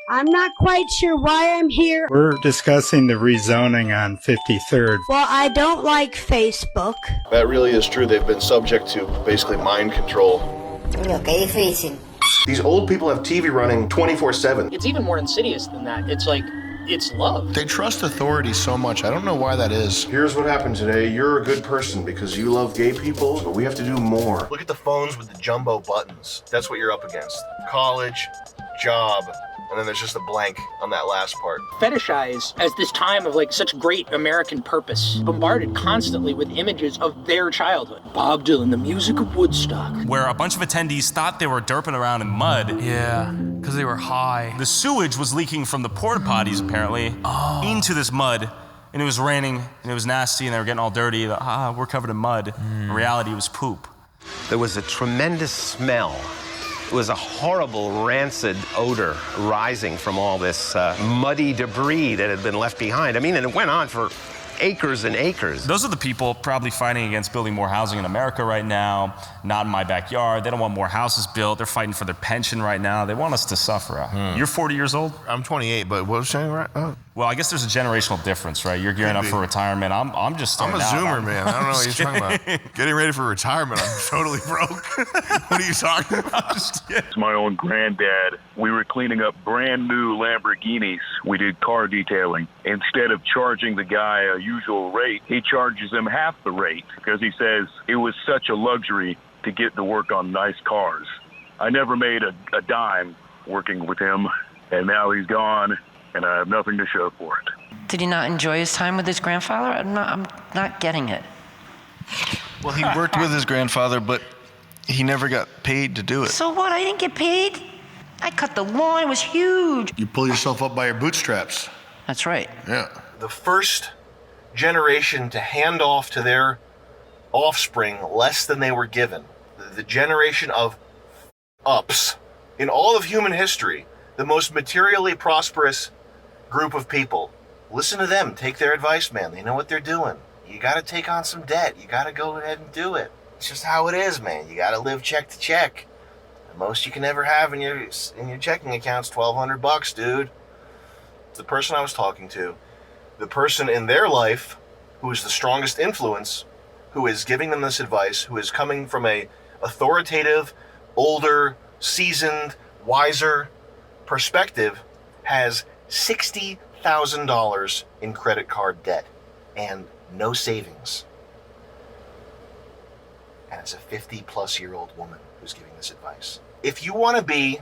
I'm not quite sure why I'm here. We're discussing the rezoning on 53rd. Well, I don't like Facebook. That really is true. They've been subject to basically mind control. Qué difícil. These old people have TV running 24/7. It's even more insidious than that. It's like, it's love. They trust authority so much. I don't know why that is. Here's what happened today. You're a good person because you love gay people, but we have to do more. Look at the phones with the jumbo buttons. That's what you're up against. College, job, and then there's just a blank on that last part. Fetishize as this time of like such great American purpose, bombarded constantly with images of their childhood. Bob Dylan, the music of Woodstock. Where a bunch of attendees thought they were derping around in mud. Yeah, because they were high. The sewage was leaking from the porta potties apparently into this mud, and it was raining and it was nasty and they were getting all dirty. We're covered in mud. In reality, it was poop. There was a tremendous smell. It was a horrible, rancid odor rising from all this muddy debris that had been left behind. I mean, and it went on for acres and acres. Those are the people probably fighting against building more housing in America right now. Not in my backyard. They don't want more houses built. They're fighting for their pension right now. They want us to suffer. You're 40 years old? I'm 28, but what was saying right? Well, I guess there's a generational difference, right? You're gearing up for retirement. I'm just I'm a starting out. Zoomer, man. I don't know what you're talking about. Getting ready for retirement. I'm totally broke. What are you talking about? It's my own granddad. We were cleaning up brand new Lamborghinis. We did car detailing. Instead of charging the guy a usual rate, he charges him half the rate because he says it was such a luxury to get to work on nice cars. I never made a dime working with him, and now he's gone, and I have nothing to show for it. Did he not enjoy his time with his grandfather? I'm not getting it. Well, he worked with his grandfather, but he never got paid to do it. So what? I didn't get paid? I cut the lawn. It was huge. You pull yourself up by your bootstraps. That's right. Yeah. The first generation to hand off to their offspring less than they were given. The generation of ups in all of human history. The most materially prosperous group of people. Listen to them. Take their advice, man. They know what they're doing. You got to take on some debt. You got to go ahead and do it. It's just how it is, man. You got to live check to check. The most you can ever have in your checking account's $1,200, dude. The person I was talking to, the person in their life who is the strongest influence, who is giving them this advice, who is coming from a authoritative, older, seasoned, wiser perspective, has $60,000 in credit card debt and no savings. And it's a 50-plus-year-old woman who's giving this advice. If you want to be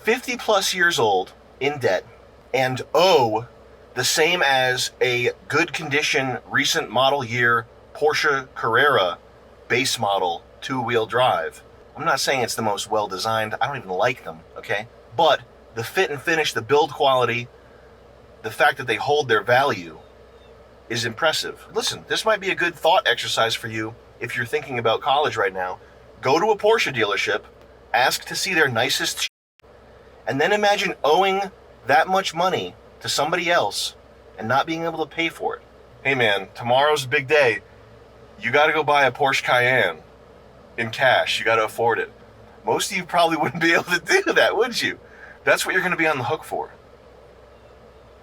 50-plus years old in debt and owe the same as a good condition, recent model year Porsche Carrera base model 2-wheel drive, I'm not saying it's the most well-designed. I don't even like them, okay? But the fit and finish, the build quality, the fact that they hold their value is impressive. Listen, this might be a good thought exercise for you if you're thinking about college right now. Go to a Porsche dealership, ask to see their nicest shit, and then imagine owing that much money to somebody else and not being able to pay for it. Hey man, tomorrow's a big day. You gotta go buy a Porsche Cayenne in cash. You gotta afford it. Most of you probably wouldn't be able to do that, would you? That's what you're gonna be on the hook for.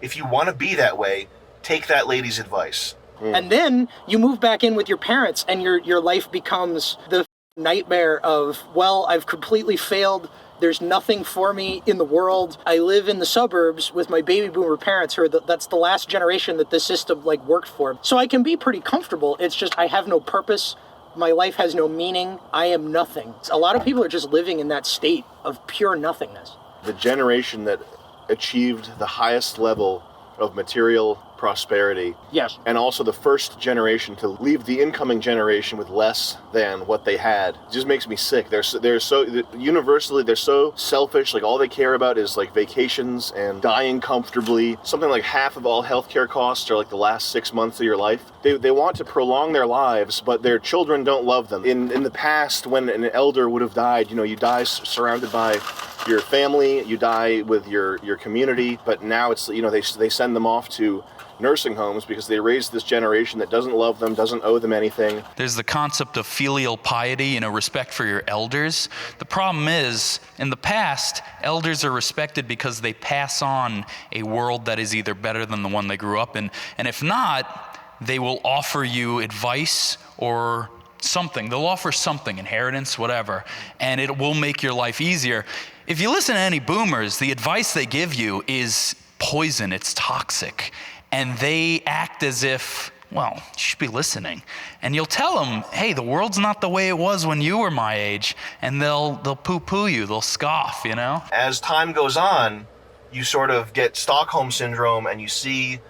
If you wanna be that way, take that lady's advice. And then you move back in with your parents and your life becomes the nightmare of, well, I've completely failed. There's nothing for me in the world. I live in the suburbs with my baby boomer parents who are that's the last generation that this system like worked for. So I can be pretty comfortable. It's just I have no purpose. My life has no meaning. I am nothing. A lot of people are just living in that state of pure nothingness. The generation that achieved the highest level of material prosperity. Yes. And also the first generation to leave the incoming generation with less than what they had. It just makes me sick. They're so universally, they're so selfish. Like all they care about is like vacations and dying comfortably. Something like half of all healthcare costs are like the last 6 months of your life. They want to prolong their lives, but their children don't love them. In the past, when an elder would have died, you die surrounded by your family, you die with your community, but now it's, they send them off to nursing homes because they raised this generation that doesn't love them, doesn't owe them anything. There's the concept of filial piety, respect for your elders. The problem is, in the past, elders are respected because they pass on a world that is either better than the one they grew up in, and if not, they will offer you advice or something. They'll offer something, inheritance, whatever, and it will make your life easier. If you listen to any boomers, the advice they give you is poison, it's toxic, and they act as if, well, you should be listening. And you'll tell them, hey, the world's not the way it was when you were my age, and they'll poo-poo you, they'll scoff, As time goes on, you sort of get Stockholm syndrome, and you see,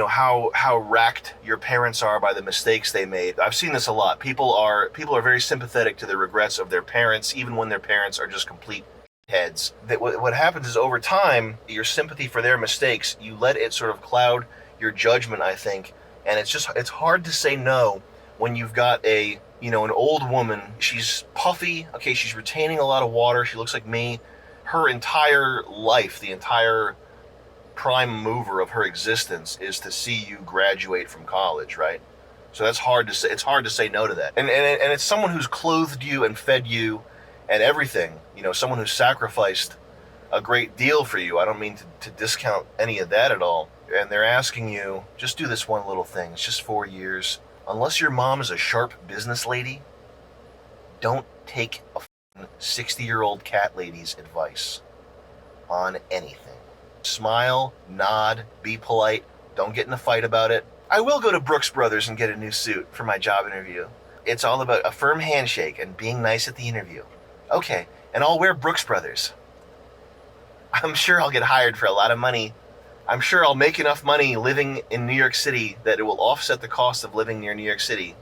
how wrecked your parents are by the mistakes they made. I've seen this a lot. People are very sympathetic to the regrets of their parents, even when their parents are just complete heads. That what happens is, over time, your sympathy for their mistakes, you let it sort of cloud your judgment, I think. And it's hard to say no when you've got an old woman. She's puffy. Okay, she's retaining a lot of water. She looks like me. Her entire life, the entire prime mover of her existence is to see you graduate from college, right? So that's hard to say. It's hard to say no to that. And it's someone who's clothed you and fed you and everything. Someone who's sacrificed a great deal for you. I don't mean to discount any of that at all. And they're asking you, just do this one little thing. It's just 4 years. Unless your mom is a sharp business lady, don't take a 60-year-old cat lady's advice on anything. Smile, nod, be polite. Don't get in a fight about it. I will go to Brooks Brothers and get a new suit for my job interview. It's all about a firm handshake and being nice at the interview. Okay, and I'll wear Brooks Brothers. I'm sure I'll get hired for a lot of money. I'm sure I'll make enough money living in New York City that it will offset the cost of living near New York City.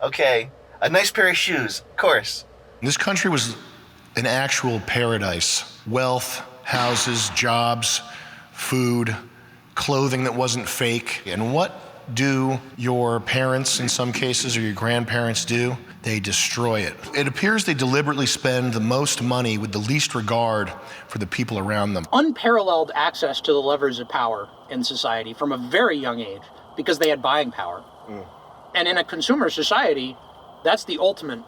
Okay, a nice pair of shoes, of course. This country was an actual paradise. Wealth, houses, jobs, food, clothing that wasn't fake. And what do your parents, in some cases, or your grandparents do? They destroy it. It appears they deliberately spend the most money with the least regard for the people around them. Unparalleled access to the levers of power in society from a very young age because they had buying power. And in a consumer society, that's the ultimate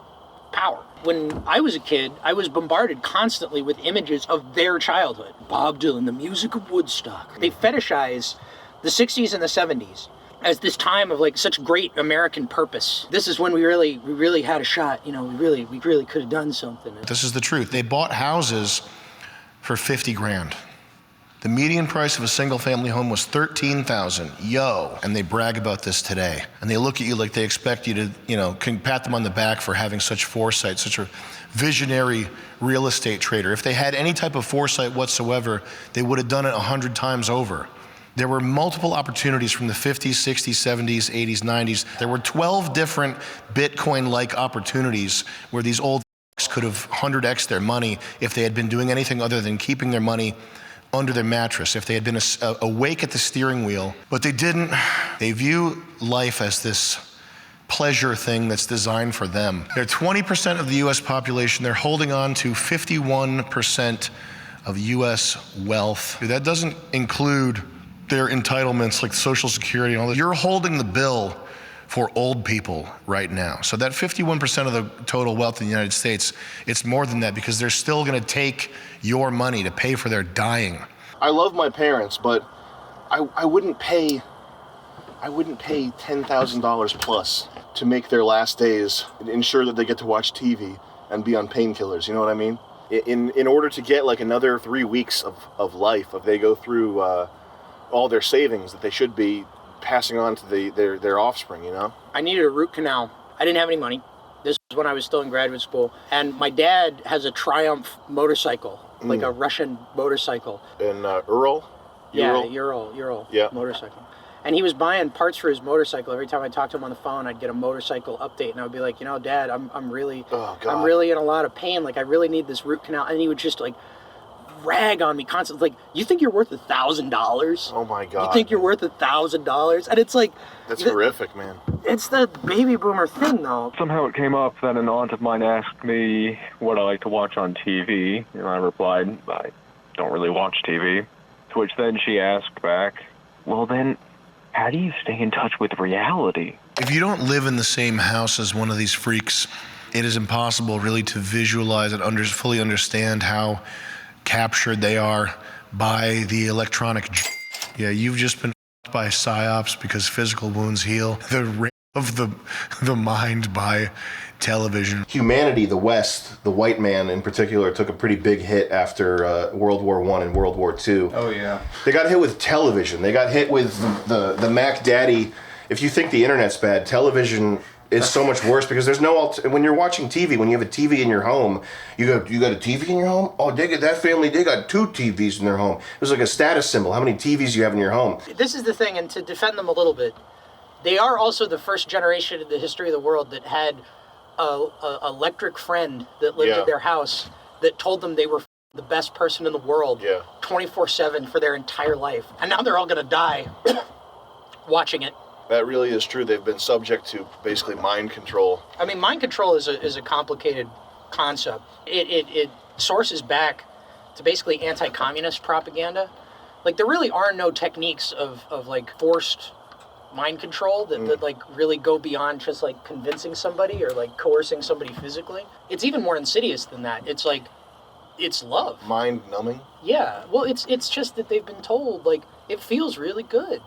power. When I was a kid, I was bombarded constantly with images of their childhood. Bob Dylan, the music of Woodstock. They fetishize the 60s and the 70s as this time of such great American purpose. This is when we really had a shot. We really could have done something. This is the truth. They bought houses for 50 grand. The median price of a single family home was $13,000. Yo. And they brag about this today. And they look at you like they expect you to, can pat them on the back for having such foresight, such a visionary real estate trader. If they had any type of foresight whatsoever, they would have done it 100 times over. There were multiple opportunities from the 50s, 60s, 70s, 80s, 90s. There were 12 different Bitcoin-like opportunities where these old could have 100x their money if they had been doing anything other than keeping their money under their mattress, if they had been awake at the steering wheel. But they didn't. They view life as this pleasure thing that's designed for them. They're 20% of the US population. They're holding on to 51% of US wealth. That doesn't include their entitlements like Social Security and all that. You're holding the bill for old people right now. So that 51% of the total wealth in the United States, it's more than that because they're still gonna take your money to pay for their dying. I love my parents, but I wouldn't pay $10,000 plus to make their last days and ensure that they get to watch TV and be on painkillers, you know what I mean? In order to get another 3 weeks of life, if they go through all their savings that they should be passing on to their offspring, I needed a root canal. I didn't have any money. This was when I was still in graduate school. And my dad has a Triumph motorcycle, like a Russian motorcycle. And Ural? Yeah, Ural motorcycle. And he was buying parts for his motorcycle. Every time I talked to him on the phone, I'd get a motorcycle update, and I would be like, Dad, I'm really in a lot of pain. I really need this root canal. And he would just rag on me constantly. You think you're worth $1,000? Oh my God. You think you're worth $1,000? And it's that's horrific, man. It's the baby boomer thing, though. Somehow it came up that an aunt of mine asked me what I like to watch on TV, and I replied, I don't really watch TV. To which then she asked back, Well, then, how do you stay in touch with reality? If you don't live in the same house as one of these freaks, it is impossible really to visualize and fully understand how captured they are by the electronic. Yeah, you've just been by psyops because physical wounds heal. The rape of the mind by television. Humanity, the West, the white man in particular, took a pretty big hit after World War I and World War II. Oh, yeah. They got hit with television. They got hit with the Mac Daddy. If you think the internet's bad, television is so much worse because there's no when you're watching TV, when you have a TV in your home, you got a TV in your home? Oh, that family, they got 2 TVs in their home. It was like a status symbol, how many TVs you have in your home. This is the thing, and to defend them a little bit, they are also the first generation in the history of the world that had a electric friend that lived at their house that told them they were the best person in the world 24/7 for their entire life. And now they're all going to die watching it. That really is true. They've been subject to basically mind control. I mean, mind control is a complicated concept. It sources back to basically anti-communist propaganda. Like, there really are no techniques of like forced mind control that like really go beyond just like convincing somebody or like coercing somebody physically. It's even more insidious than that. It's like, it's love. Mind numbing? Yeah. Well, it's just that they've been told, like, it feels really good.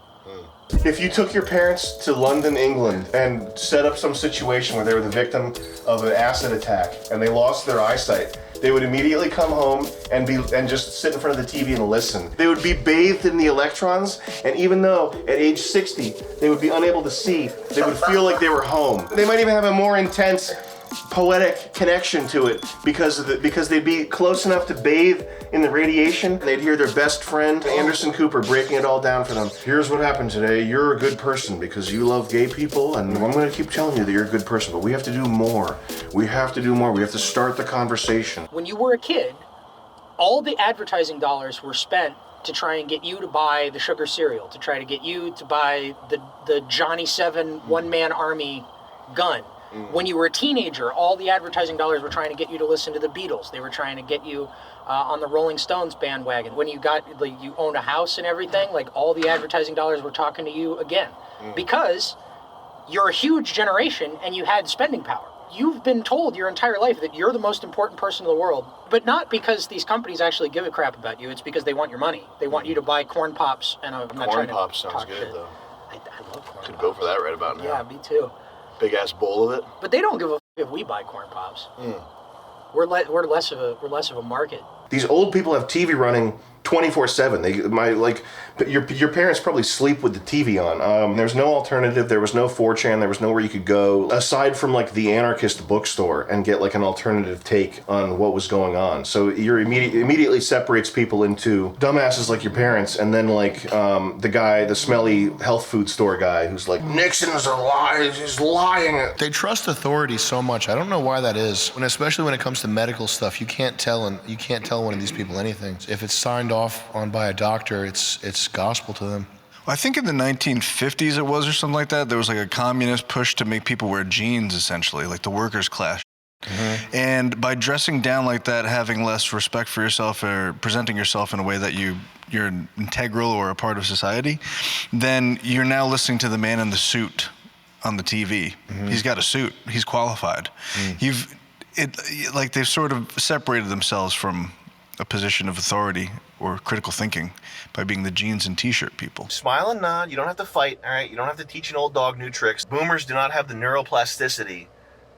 If you took your parents to London, England, and set up some situation where they were the victim of an acid attack and they lost their eyesight, they would immediately come home and just sit in front of the TV and listen. They would be bathed in the electrons, and even though at age 60 they would be unable to see, they would feel like they were home. They might even have a more intense poetic connection to it because they'd be close enough to bathe in the radiation. They'd hear their best friend, Anderson Cooper, breaking it all down for them. Here's what happened today. You're a good person because you love gay people, and I'm going to keep telling you that you're a good person, but we have to do more. We have to do more. We have to start the conversation. When you were a kid, all the advertising dollars were spent to try and get you to buy the sugar cereal, to try to get you to buy the Johnny 7 one-man army gun. When you were a teenager, all the advertising dollars were trying to get you to listen to the Beatles. They were trying to get you on the Rolling Stones bandwagon. When you you owned a house and everything, like, all the advertising dollars were talking to you again. Because you're a huge generation and you had spending power. You've been told your entire life that you're the most important person in the world, but not because these companies actually give a crap about you. It's because they want your money. They want you to buy corn pops. And I'm not trying to Corn pops sounds talk good, shit. though. I love corn Could pops. go for that right about now. Yeah, me too. Big ass bowl of it. But they don't give a f if we buy corn pops. We're less of a market. These old people have TV running 24/7. Your parents probably sleep with the TV on. There's no alternative. There was no 4chan. There was nowhere you could go aside from like the anarchist bookstore and get like an alternative take on what was going on. So you're immediately separates people into dumbasses like your parents, and then like the smelly health food store guy who's like, Nixon's a lie. He's lying. They trust authority so much. I don't know why that is. Especially when it comes to medical stuff, you can't tell one of these people anything. If it's signed off on by a doctor, it's gospel to them. I think in the 1950s it was, or something like that, there was like a communist push to make people wear jeans, essentially, like the workers' class. And by dressing down like that, having less respect for yourself or presenting yourself in a way that you're integral or a part of society, then you're now listening to the man in the suit on the TV. He's got a suit. He's qualified. They've sort of separated themselves from a position of authority or critical thinking by being the jeans and t-shirt people. Smile and nod. You don't have to fight, all right? You don't have to teach an old dog new tricks. Boomers do not have the neuroplasticity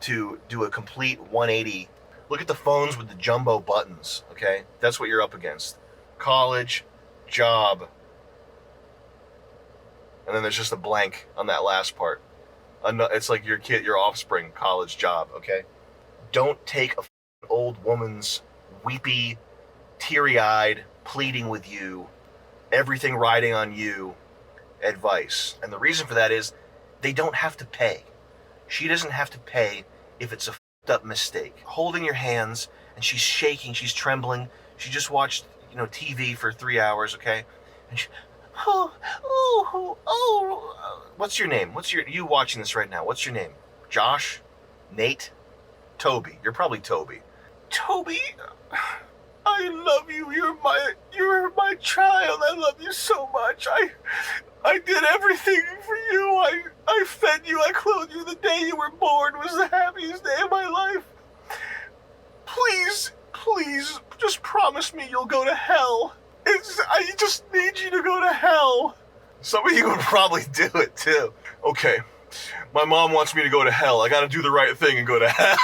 to do a complete 180. Look at the phones with the jumbo buttons, okay? That's what you're up against. College, job, and then there's just a blank on that last part. It's like your offspring, college, job, okay? Don't take a old woman's weepy, teary-eyed, pleading with you, everything riding on you advice. And the reason for that is they don't have to pay. She doesn't have to pay if it's a f***ed up mistake. Holding your hands, and she's shaking, she's trembling. She just watched, TV for 3 hours, okay? And she, what's your name? You watching this right now, what's your name? Josh? Nate? Toby. You're probably Toby. Toby, I love you. You're my child. I love you so much. I just need you to go to hell. Some of you would probably do it too. Okay, my mom wants me to go to hell. I gotta do the right thing and go to hell.